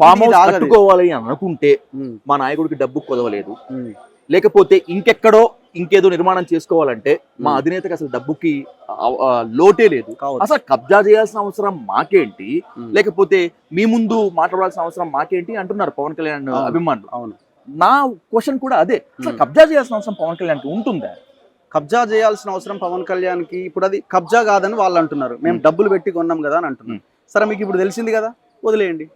Farm house కట్టుకోవాలి అని అనుకుంటే మా నాయకుడికి డబ్బు కుదవలేదు, లేకపోతే ఇంకెక్కడో ఇంకేదో నిర్మాణం చేసుకోవాలంటే మా అధినేతకి అసలు డబ్బుకి లోటే లేదు, అసలు కబ్జా చేయాల్సిన అవసరం మాకేంటి, లేకపోతే మీ ముందు మాట్లాడాల్సిన అవసరం మాకేంటి అంటున్నారు పవన్ కళ్యాణ్ అభిమానులు. అవును, నా క్వశ్చన్ కూడా అదే, అసలు కబ్జా చేయాల్సిన అవసరం పవన్ కళ్యాణ్కి ఉంటుందా? కబ్జా చేయాల్సిన అవసరం పవన్ కళ్యాణ్కి ఇప్పుడు అది కబ్జా కాదని వాళ్ళు అంటున్నారు, మేము డబ్బులు పెట్టి కొన్నాం కదా అని అంటున్నాం. సరే మీకు ఇప్పుడు తెలిసింది కదా, వదిలేయండి.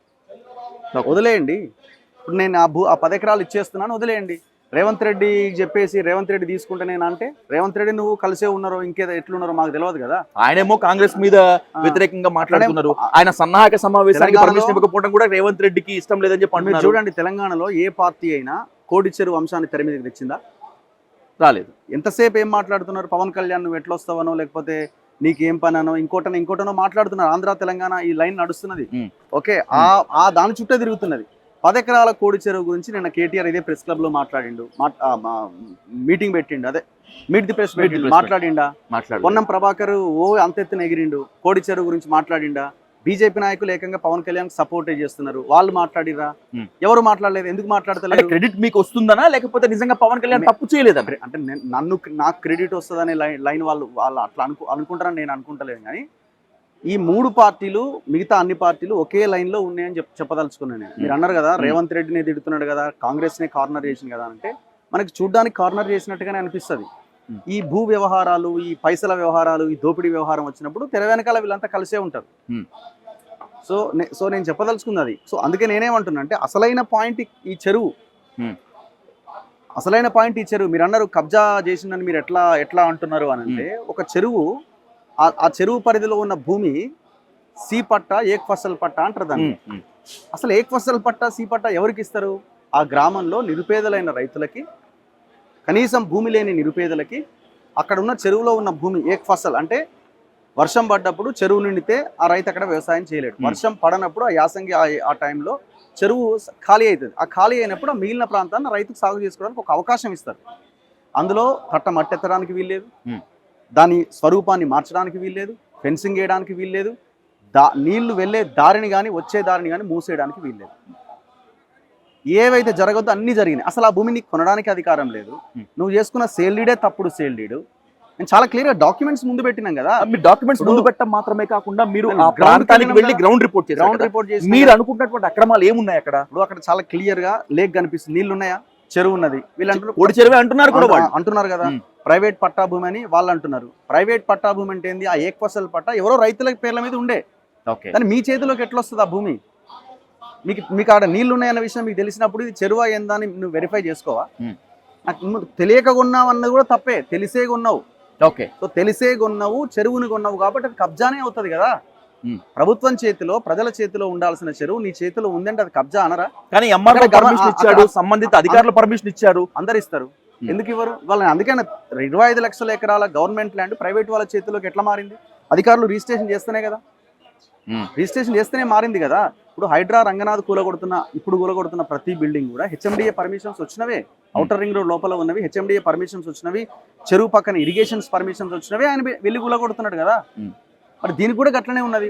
ఇప్పుడు నేను ఆ 10 ఎకరాలు ఇచ్చేస్తున్నాను, వదిలేయండి. రేవంత్ రెడ్డి చెప్పేసి రేవంత్ రెడ్డి తీసుకుంటే నేను అంటే రేవంత్ రెడ్డి నువ్వు కలిసే ఉన్నారో ఇంకేదో ఎట్లున్నారో మాకు తెలియదు కదా. ఆయనేమో కాంగ్రెస్ మీద వ్యతిరేకంగా మాట్లాడుతున్నారు, ఆయన సన్నాహక సమావేశానికి పర్మిషన్ ఇవ్వకపోవడం కూడా రేవంత్ రెడ్డికి ఇష్టం లేదని చెప్పి చూడండి. తెలంగాణలో ఏ పార్టీ అయినా కోడి చెరువు అంశాన్ని తెర మీదకి తెచ్చిందా? రాలేదు. ఎంతసేపు ఏం మాట్లాడుతున్నారు, పవన్ కళ్యాణ్ నువ్వు ఎట్లా వస్తావనో లేకపోతే నీకేం పనో ఇంకోటనో మాట్లాడుతున్నారు. ఆంధ్ర తెలంగాణ ఈ లైన్ నడుస్తున్నది, ఓకే, ఆ దాని చుట్టే తిరుగుతున్నది. 10 ఎకరాల కోడి చెరువు గురించి నిన్న కేటీఆర్ ఇదే ప్రెస్ క్లబ్ లో మాట్లాడిండు, మీటింగ్ పెట్టిండు, అదే మీట్ ది ప్రెస్ పెట్టిండు, మాట్లాడిండా? పొన్నం ప్రభాకర్ అంతెత్తున ఎగిరిండు, కోడి చెరువు గురించి మాట్లాడిండా? బీజేపీ నాయకులు ఏకంగా పవన్ కళ్యాణ్ సపోర్ట్ చేస్తున్నారు, వాళ్ళు మాట్లాడిరా? ఎవరు మాట్లాడలేదు, ఎందుకు మాట్లాడతలేదు? క్రెడిట్ మీకు వస్తుందనా లేకపోతే నిజంగా పవన్ కళ్యాణ్ తప్పు చేయలేదా? అంటే నాకు క్రెడిట్ వస్తుందనే లైన్ వాళ్ళు అట్లా అనుకుంటారని నేను అనుకుంటలేను. కానీ ఈ 3 పార్టీలు మిగతా అన్ని పార్టీలు ఒకే లైన్ లో ఉన్నాయని చెప్పదలుచుకున్నాను నేను. మీరు అన్నారు కదా రేవంత్ రెడ్డిని తిడుతున్నాడు కదా, కాంగ్రెస్ నే కార్నర్ చేసింది కదా అంటే మనకి చూడ్డానికి కార్నర్ చేసినట్టుగానే అనిపిస్తుంది. ఈ భూ వ్యవహారాలు, ఈ పైసల వ్యవహారాలు, ఈ దోపిడీ వ్యవహారం వచ్చినప్పుడు తెర వెనకాల వీళ్ళంతా కలిసే ఉంటారు. సో నేను చెప్పదలుచుకుంది అది. సో అందుకే నేనేమంటున్నా అంటే అసలైన పాయింట్ ఈ చెరువు, మీరు అన్నారు కబ్జా చేసిందని మీరు ఎట్లా అంటున్నారు అని అంటే, ఒక చెరువు, ఆ చెరువు పరిధిలో ఉన్న భూమి సి పట్టా ఏక్ ఫసల్ పట్టా అంటారు దాన్ని. అసలు ఏక్ ఫసల్ పట్టా సి పట్టా ఎవరికి ఇస్తారు? ఆ గ్రామంలో నిరుపేదలైన రైతులకి, కనీసం భూమి లేని నిరుపేదలకి, అక్కడ ఉన్న చెరువులో ఉన్న భూమి ఏక్ ఫసల్ అంటే వర్షం పడ్డప్పుడు చెరువు నిండితే ఆ రైతు అక్కడ వ్యవసాయం చేయలేడు, వర్షం పడనప్పుడు ఆ యాసంగి ఆ టైంలో చెరువు ఖాళీ అవుతుంది. ఆ ఖాళీ అయినప్పుడు ఆ మిగిలిన ప్రాంతాన్ని రైతుకు సాగు చేసుకోవడానికి ఒక అవకాశం ఇస్తారు. అందులో కట్ట మట్టెత్తడానికి వీల్లేదు, దాని స్వరూపాన్ని మార్చడానికి వీల్లేదు, ఫెన్సింగ్ వేయడానికి వీల్లేదు, నీళ్లు వెళ్ళే దారిని కానీ వచ్చే దారిని కానీ మూసేయడానికి వీల్లేదు. ఏవైతే జరగద్దో అన్నీ జరిగినాయి. అసలు ఆ భూమిని కొనడానికి అధికారం లేదు. నువ్వు చేసుకున్న సేల్ డీడే తప్పుడు సేల్ డీడు. నేను చాలా క్లియర్ గా డాక్యుమెంట్స్ ముందు పెట్టినాం కదా. మీరు డాక్యుమెంట్స్ ముందు పెట్టడం మాత్రమే కాకుండా మీరు ప్రాంతానికి వెళ్ళి గ్రౌండ్ రిపోర్ట్ చేసి మీరు అనుకుంటున్నటువంటి అక్రమాలు ఏమున్నాయి అక్కడ? ఇప్పుడు అక్కడ చాలా క్లియర్ గా లేక్ కనిపిస్తుంది, నీళ్లు ఉన్నాయా, చెరువు ఉన్నది. వీళ్ళు అంటున్నారు కోడి చెరువే అంటున్నారు కూడా, అంటున్నారు కదా. ప్రైవేట్ పట్టా భూమి అని వాళ్ళు అంటున్నారు. ప్రైవేట్ పట్టా భూమి అంటే ఏంది? ఆ ఏక్ ఫసల్ పట్టా ఎవరో రైతుల పేర్ల మీద ఉండే, కానీ మీ చేతిలోకి ఎట్లా వస్తుంది ఆ భూమి? మీకు ఆడ నీళ్లు ఉన్నాయన్న విషయం మీకు తెలిసినప్పుడు ఇది చెరువు ఏందా అని నువ్వు వెరిఫై చేసుకోవా? నాకు తెలియక కొన్నావు అన్నది కూడా తప్పే, తెలిసే కొన్నావు. ఓకే, సో తెలిసే కొన్నావు, చెరువుని కొన్నావు కాబట్టి అది కబ్జానే అవుతుంది కదా. ప్రభుత్వం చేతిలో, ప్రజల చేతిలో ఉండాల్సిన చెరువు నీ చేతిలో ఉందంటే అది కబ్జా అనరా? కానీ ఎంఆర్ఓ పర్మిషన్ ఇచ్చాడు, సంబంధిత అధికారులు పర్మిషన్ ఇచ్చారు, అందరు ఇస్తారు, ఎందుకు ఇవ్వరు? వాళ్ళని అందుకని 25 లక్షల ఎకరాల గవర్నమెంట్ ల్యాండ్ ప్రైవేట్ వాళ్ళ చేతిలోకి ఎట్లా మారింది? అధికారులు రిజిస్ట్రేషన్ చేస్తేనే కదా, రిజిస్ట్రేషన్ చేస్తేనే మారింది కదా. ఇప్పుడు హైడ్రా రంగనాథ్ కూలగొడుతున్న ప్రతి బిల్డింగ్ కూడా హెచ్ఎండిఏ పర్మిషన్స్ వచ్చినవే, ఔటర్ రింగ్ రోడ్ లోపల ఉన్నవి హెచ్ఎండిఏ పర్మిషన్స్ వచ్చినవి, చెరువు పక్కన ఇరిగేషన్స్ పర్మిషన్స్ వచ్చినవి, ఆయన వెళ్ళి కూలగొడుతున్నాడు కదా. మరి దీనికి కూడా గట్లనే ఉన్నది.